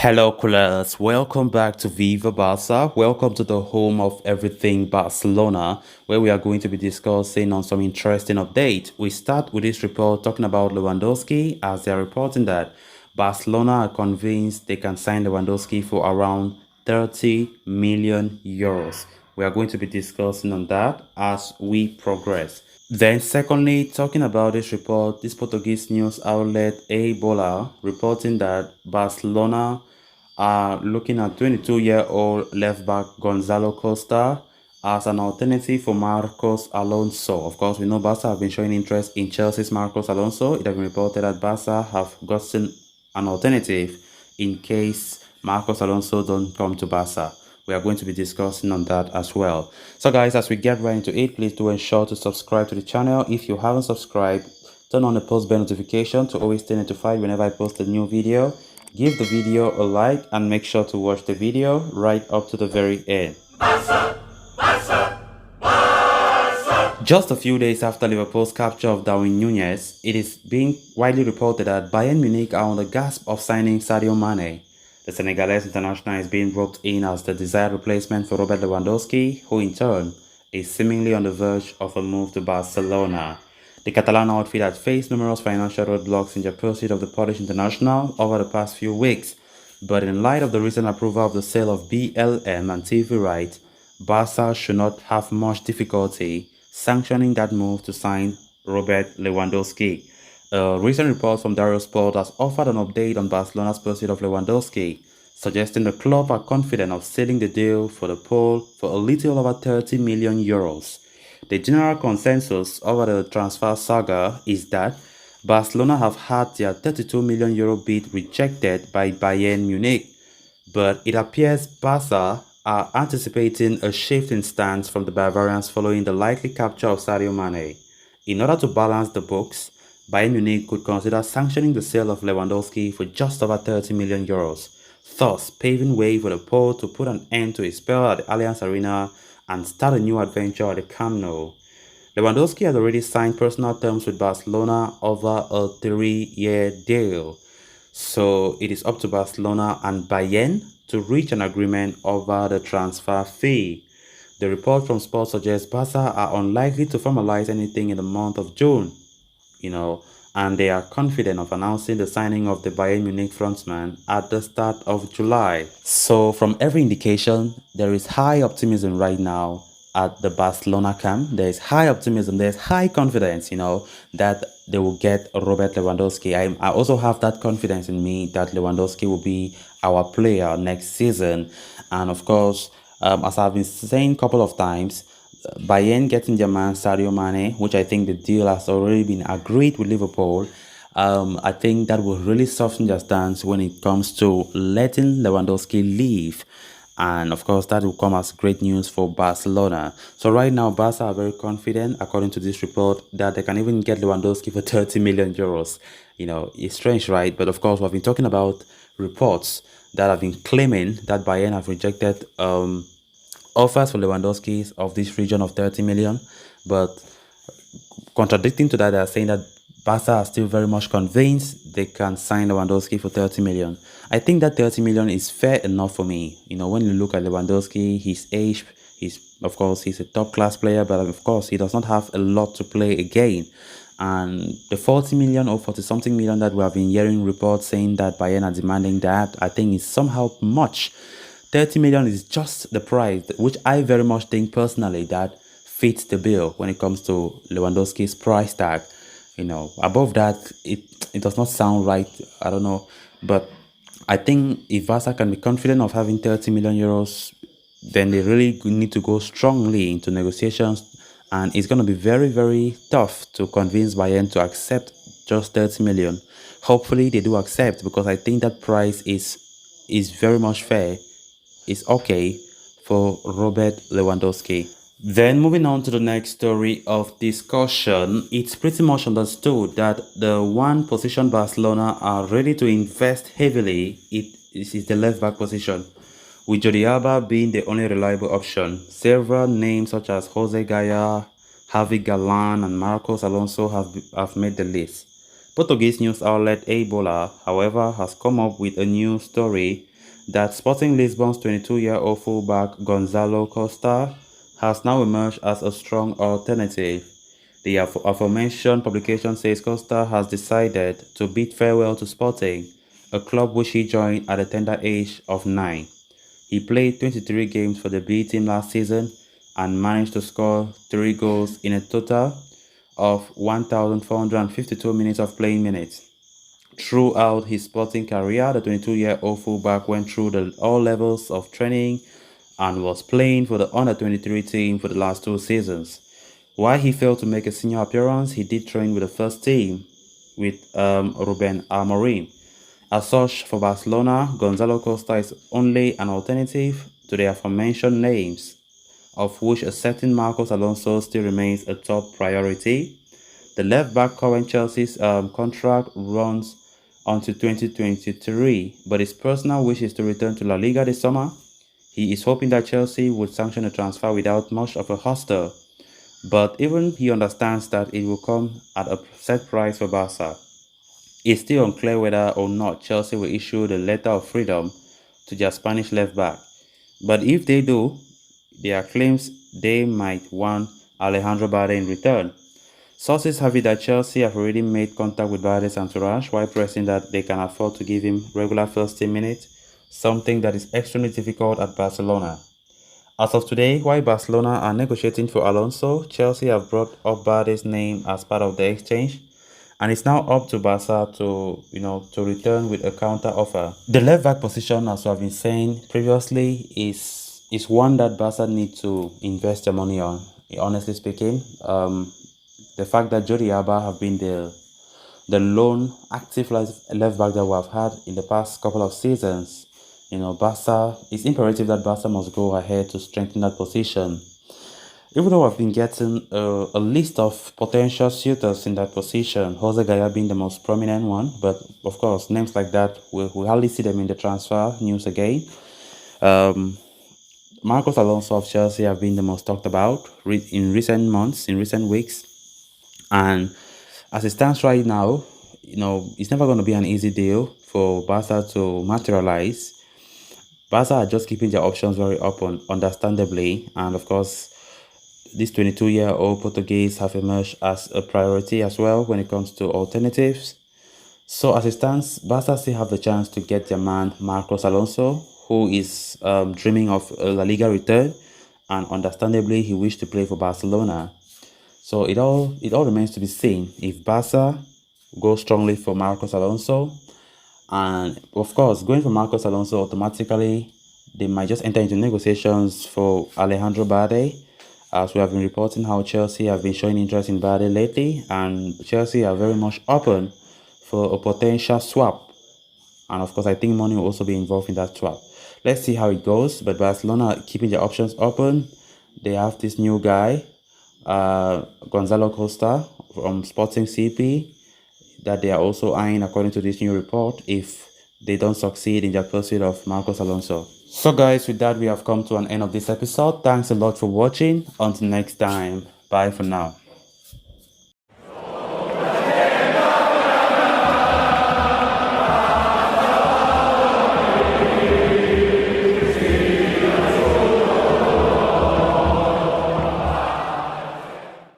Hello, coolers. Welcome back to Viva Barca. Welcome to the home of everything Barcelona, where we are going to be discussing on some interesting updates. We start with this report talking about Lewandowski, as they are reporting that Barcelona are convinced they can sign Lewandowski for around 30 million euros. We are going to be discussing on that as we progress. Then, secondly, talking about this report, this Portuguese news outlet A Bola reporting that Barcelona are looking at 22-year-old left-back Gonzalo Costa as an alternative for Marcos Alonso. Of course, we know Barca have been showing interest in Chelsea's Marcos Alonso. It has been reported that Barca have gotten an alternative in case Marcos Alonso don't come to Barca. We are going to be discussing on that as well. So guys, as we get right into it, please do ensure to subscribe to the channel. If you haven't subscribed, turn on the post bell notification to always stay notified whenever I post a new video. Give the video a like and make sure to watch the video right up to the very end. Just a few days after Liverpool's capture of Darwin Núñez, it is being widely reported that Bayern Munich are on the gasp of signing Sadio Mane. The Senegalese international is being roped in as the desired replacement for Robert Lewandowski, who in turn is seemingly on the verge of a move to Barcelona. The Catalan outfit had faced numerous financial roadblocks in the pursuit of the Polish international over the past few weeks, but in light of the recent approval of the sale of BLM and TV rights, Barca should not have much difficulty sanctioning that move to sign Robert Lewandowski. A recent report from Dario Sport has offered an update on Barcelona's pursuit of Lewandowski, suggesting the club are confident of sealing the deal for the Pole for a little over 30 million euros. The general consensus over the transfer saga is that Barcelona have had their 32 million euro bid rejected by Bayern Munich, but it appears Barca are anticipating a shift in stance from the Bavarians following the likely capture of Sadio Mane. In order to balance the books, Bayern Munich could consider sanctioning the sale of Lewandowski for just over 30 million euros, thus paving way for the Pole to put an end to his spell at the Allianz Arena and start a new adventure at the Camp Nou. Lewandowski has already signed personal terms with Barcelona over a 3-year deal, so it is up to Barcelona and Bayern to reach an agreement over the transfer fee. The report from Sport suggests Barca are unlikely to formalize anything in the month of June, and they are confident of announcing the signing of the Bayern Munich frontman at the start of July. So from every indication, there is high optimism right now at the Barcelona camp. There is high optimism, there's high confidence, that they will get Robert Lewandowski. I also have that confidence in me that Lewandowski will be our player next season. And of course, as I've been saying a couple of times, Bayern getting their man Sadio Mane, which I think the deal has already been agreed with Liverpool. I think that will really soften their stance when it comes to letting Lewandowski leave. And of course, that will come as great news for Barcelona. So right now, Barca are very confident, according to this report, that they can even get Lewandowski for 30 million euros. It's strange, right? But of course, we've been talking about reports that have been claiming that Bayern have rejected offers for Lewandowski of this region of 30 million. But contradicting to that, they are saying that Barca are still very much convinced they can sign Lewandowski for 30 million. I think that 30 million is fair enough for me. When you look at Lewandowski, his age, he's a top class player, but of course he does not have a lot to play again. And the 40 million or 40 something million that we have been hearing reports saying that Bayern are demanding, that I think is somehow much. 30 million is just the price, which I very much think personally that fits the bill when it comes to Lewandowski's price tag. Above that, it does not sound right. I don't know. But I think if Barca can be confident of having 30 million euros, then they really need to go strongly into negotiations. And it's going to be very, very tough to convince Bayern to accept just 30 million. Hopefully they do accept, because I think that price is very much fair. It's okay for Robert Lewandowski. Then moving on to the next story of discussion, it's pretty much understood that the one position Barcelona are ready to invest heavily is the left-back position, with Jordi Alba being the only reliable option. Several names such as Jose Gaya, Javi Galan and Marcos Alonso have made the list. Portuguese news outlet A Bola, however, has come up with a new story that Sporting Lisbon's 22-year-old fullback Gonzalo Costa has now emerged as a strong alternative. The aforementioned publication says Costa has decided to bid farewell to Sporting, a club which he joined at the tender age of 9. He played 23 games for the B team last season and managed to score 3 goals in a total of 1,452 minutes of playing minutes. Throughout his Sporting career, the 22-year-old fullback went through all levels of training and was playing for the under-23 team for the last 2 seasons. While he failed to make a senior appearance, he did train with the first team with Ruben Amorim. As such, for Barcelona, Gonzalo Costa is only an alternative to the aforementioned names, of which a certain Marcos Alonso still remains a top priority. The left-back current Chelsea's contract runs until 2023, but his personal wish is to return to La Liga this summer. He is hoping that Chelsea would sanction a transfer without much of a hustle, but even he understands that it will come at a set price for Barca. It's still unclear whether or not Chelsea will issue the letter of freedom to their Spanish left-back, but if they do, there are claims they might want Alejandro Balde in return. Sources have it that Chelsea have already made contact with Balde's entourage while pressing that they can afford to give him regular first team minutes, something that is extremely difficult at Barcelona. As of today, while Barcelona are negotiating for Alonso, Chelsea have brought up Balde's name as part of the exchange, and it's now up to Barca to return with a counter offer. The left back position, as we have been saying previously, is one that Barca need to invest their money on. Honestly speaking, the fact that Jordi Alba have been the lone active left back that we have had in the past couple of seasons, Barca, it's imperative that Barca must go ahead to strengthen that position. Even though I've been getting a list of potential suitors in that position, Jose Gaya being the most prominent one, but of course, names like that, we hardly see them in the transfer news again. Marcos Alonso of Chelsea have been the most talked about in recent months, in recent weeks. And as it stands right now, it's never going to be an easy deal for Barca to materialize. Barca are just keeping their options very open, understandably. And of course, this 22-year-old Portuguese have emerged as a priority as well when it comes to alternatives. So as it stands, Barca still have the chance to get their man Marcos Alonso, who is dreaming of a La Liga return, and understandably he wished to play for Barcelona. So it all remains to be seen if Barca go strongly for Marcos Alonso, and of course going for Marcos Alonso automatically they might just enter into negotiations for Alejandro Balde, as we have been reporting how Chelsea have been showing interest in Balde lately, and Chelsea are very much open for a potential swap. And of course, I think money will also be involved in that swap. Let's see how it goes. But Barcelona are keeping their options open. They have this new guy, Gonzalo Costa from Sporting CP, that they are also eyeing according to this new report if they don't succeed in their pursuit of Marcos Alonso. So guys, with that we have come to an end of this episode. Thanks a lot for watching. Until next time, bye for now.